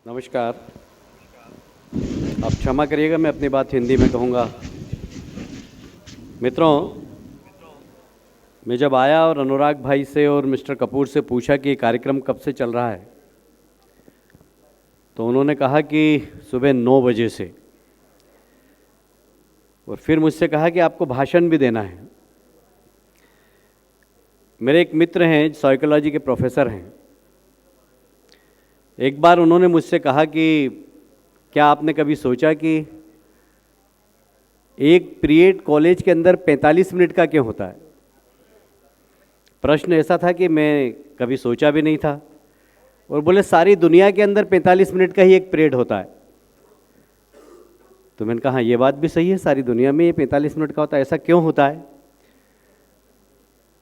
नमस्कार। आप क्षमा करिएगा, मैं अपनी बात हिंदी में कहूँगा। मित्रों, मैं जब आया और अनुराग भाई से और मिस्टर कपूर से पूछा कि ये कार्यक्रम कब से चल रहा है, तो उन्होंने कहा कि सुबह 9 बजे से। और फिर मुझसे कहा कि आपको भाषण भी देना है। मेरे एक मित्र हैं, साइकोलॉजी के प्रोफेसर हैं। एक बार उन्होंने मुझसे कहा कि क्या आपने कभी सोचा कि एक पीरियड कॉलेज के अंदर 45 मिनट का क्यों होता है? प्रश्न ऐसा था कि मैं कभी सोचा भी नहीं था। और बोले सारी दुनिया के अंदर 45 मिनट का ही एक पीरियड होता है। तो मैंने कहा हाँ, ये बात भी सही है, सारी दुनिया में ये 45 मिनट का होता है, ऐसा क्यों होता है?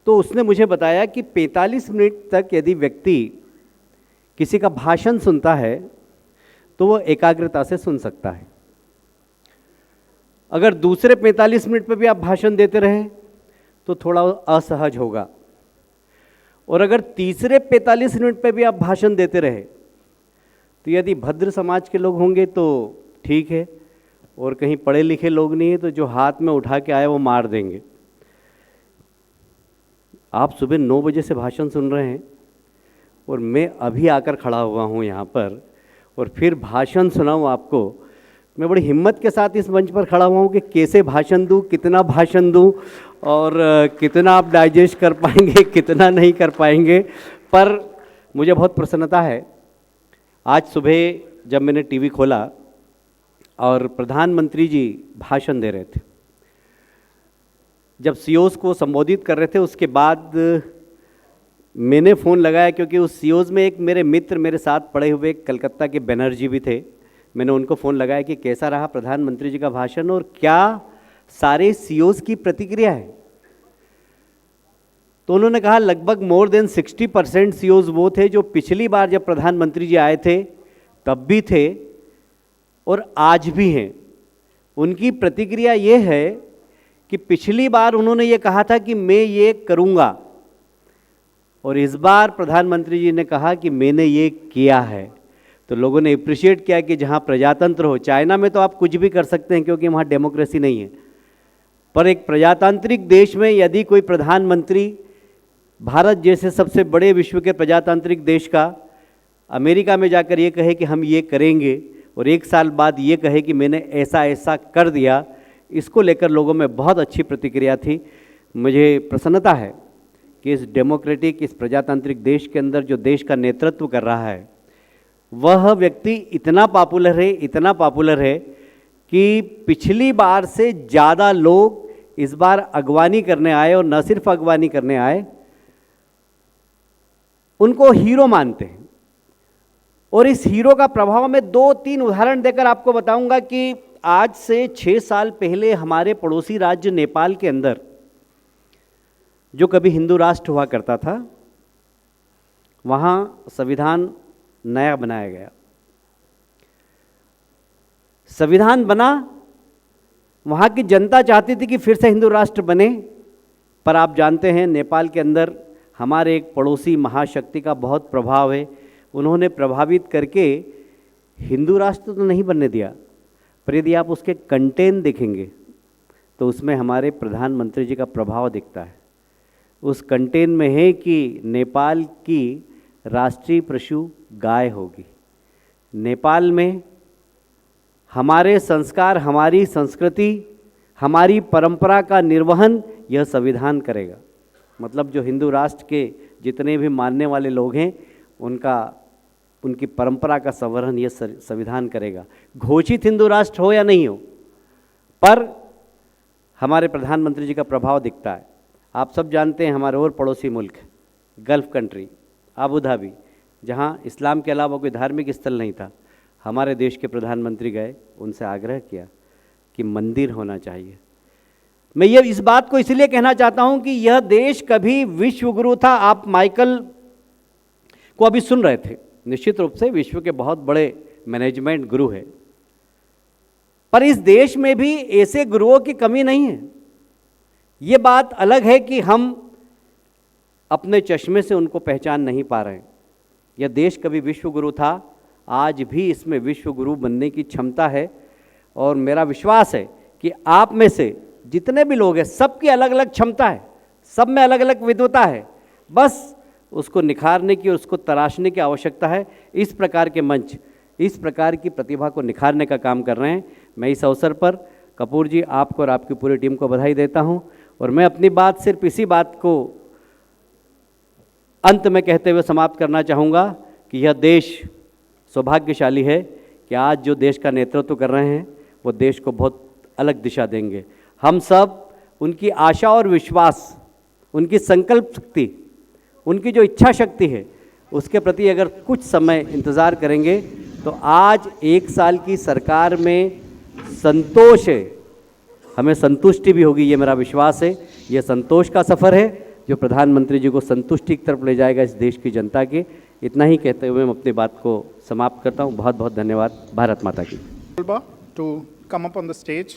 तो उसने मुझे बताया कि 45 मिनट तक यदि व्यक्ति किसी का भाषण सुनता है तो वो एकाग्रता से सुन सकता है। अगर दूसरे 45 मिनट पे भी आप भाषण देते रहे तो थोड़ा असहज होगा। और अगर तीसरे 45 मिनट पे भी आप भाषण देते रहे तो यदि भद्र समाज के लोग होंगे तो ठीक है, और कहीं पढ़े लिखे लोग नहीं है तो जो हाथ में उठा के आए वो मार देंगे। आप सुबह 9 बजे से भाषण सुन रहे हैं और मैं अभी आकर खड़ा हुआ हूँ यहाँ पर और फिर भाषण सुनाऊँ आपको। मैं बड़ी हिम्मत के साथ इस मंच पर खड़ा हुआ हूँ कि कैसे भाषण दूँ, कितना भाषण दूँ और कितना आप डाइजेस्ट कर पाएंगे, कितना नहीं कर पाएंगे। पर मुझे बहुत प्रसन्नता है। आज सुबह जब मैंने टीवी खोला और प्रधानमंत्री जी भाषण दे रहे थे, जब सीओज को संबोधित कर रहे थे, उसके बाद मैंने फ़ोन लगाया क्योंकि उस सीओज में एक मेरे मित्र, मेरे साथ पढ़े हुए कलकत्ता के बनर्जी भी थे। मैंने उनको फ़ोन लगाया कि कैसा रहा प्रधानमंत्री जी का भाषण और क्या सारे सीओज की प्रतिक्रिया है। तो उन्होंने कहा लगभग मोर देन 60% सीओज वो थे जो पिछली बार जब प्रधानमंत्री जी आए थे तब भी थे और आज भी हैं। उनकी प्रतिक्रिया ये है कि पिछली बार उन्होंने ये कहा था कि मैं ये करूँगा और इस बार प्रधानमंत्री जी ने कहा कि मैंने ये किया है। तो लोगों ने अप्रिशिएट किया कि जहाँ प्रजातंत्र हो, चाइना में तो आप कुछ भी कर सकते हैं क्योंकि वहाँ डेमोक्रेसी नहीं है, पर एक प्रजातांत्रिक देश में यदि कोई प्रधानमंत्री भारत जैसे सबसे बड़े विश्व के प्रजातांत्रिक देश का अमेरिका में जाकर ये कहे कि हम ये करेंगे और एक साल बाद ये कहे कि मैंने ऐसा ऐसा कर दिया, इसको लेकर लोगों में बहुत अच्छी प्रतिक्रिया थी। मुझे प्रसन्नता है कि इस डेमोक्रेटिक, इस प्रजातांत्रिक देश के अंदर जो देश का नेतृत्व कर रहा है वह व्यक्ति इतना पॉपुलर है, इतना पॉपुलर है कि पिछली बार से ज़्यादा लोग इस बार अगवानी करने आए और न सिर्फ अगवानी करने आए, उनको हीरो मानते हैं। और इस हीरो का प्रभाव मैं 2-3 उदाहरण देकर आपको बताऊंगा कि आज से 6 साल पहले हमारे पड़ोसी राज्य नेपाल के अंदर जो कभी हिंदू राष्ट्र हुआ करता था, वहाँ संविधान नया बनाया गया। संविधान बना, वहाँ की जनता चाहती थी कि फिर से हिंदू राष्ट्र बने, पर आप जानते हैं नेपाल के अंदर हमारे एक पड़ोसी महाशक्ति का बहुत प्रभाव है। उन्होंने प्रभावित करके हिंदू राष्ट्र तो नहीं बनने दिया, पर यदि आप उसके कंटेंट देखेंगे तो उसमें हमारे प्रधानमंत्री जी का प्रभाव दिखता है। उस कंटेंट में है कि नेपाल की राष्ट्रीय पशु गाय होगी। नेपाल में हमारे संस्कार, हमारी संस्कृति, हमारी परंपरा का निर्वहन यह संविधान करेगा। मतलब जो हिंदू राष्ट्र के जितने भी मानने वाले लोग हैं उनकी परंपरा का संवर्धन यह संविधान करेगा। घोषित हिंदू राष्ट्र हो या नहीं हो, पर हमारे प्रधानमंत्री जी का प्रभाव दिखता है। आप सब जानते हैं हमारे और पड़ोसी मुल्क गल्फ़ कंट्री अबू धाबी, जहाँ इस्लाम के अलावा कोई धार्मिक स्थल नहीं था, हमारे देश के प्रधानमंत्री गए, उनसे आग्रह किया कि मंदिर होना चाहिए। मैं ये इस बात को इसलिए कहना चाहता हूँ कि यह देश कभी विश्व गुरु था। आप माइकल को अभी सुन रहे थे, निश्चित रूप से विश्व के बहुत बड़े मैनेजमेंट गुरु है, पर इस देश में भी ऐसे गुरुओं की कमी नहीं है। ये बात अलग है कि हम अपने चश्मे से उनको पहचान नहीं पा रहे हैं। यह देश कभी विश्व गुरु था आज भी इसमें विश्व गुरु बनने की क्षमता है। और मेरा विश्वास है कि आप में से जितने भी लोग हैं, सबकी अलग अलग क्षमता है, सब में अलग अलग विद्वता है, बस उसको निखारने की और उसको तराशने की आवश्यकता है। इस प्रकार के मंच, इस प्रकार की प्रतिभा को निखारने का काम कर रहे हैं। मैं इस अवसर पर कपूर जी, आपको और आपकी पूरी टीम को बधाई देता हूं। और मैं अपनी बात सिर्फ इसी बात को अंत में कहते हुए समाप्त करना चाहूँगा कि यह देश सौभाग्यशाली है कि आज जो देश का नेतृत्व कर रहे हैं वो देश को बहुत अलग दिशा देंगे। हम सब उनकी आशा और विश्वास, उनकी संकल्प शक्ति, उनकी जो इच्छा शक्ति है, उसके प्रति अगर कुछ समय इंतज़ार करेंगे तो आज 1 साल की सरकार में संतोष है, हमें संतुष्टि भी होगी, ये मेरा विश्वास है। ये संतोष का सफ़र है जो प्रधानमंत्री जी को संतुष्टि की तरफ ले जाएगा इस देश की जनता के। इतना ही कहते हुए मैं अपनी बात को समाप्त करता हूँ। बहुत बहुत धन्यवाद। भारत माता की। To come up on the stage.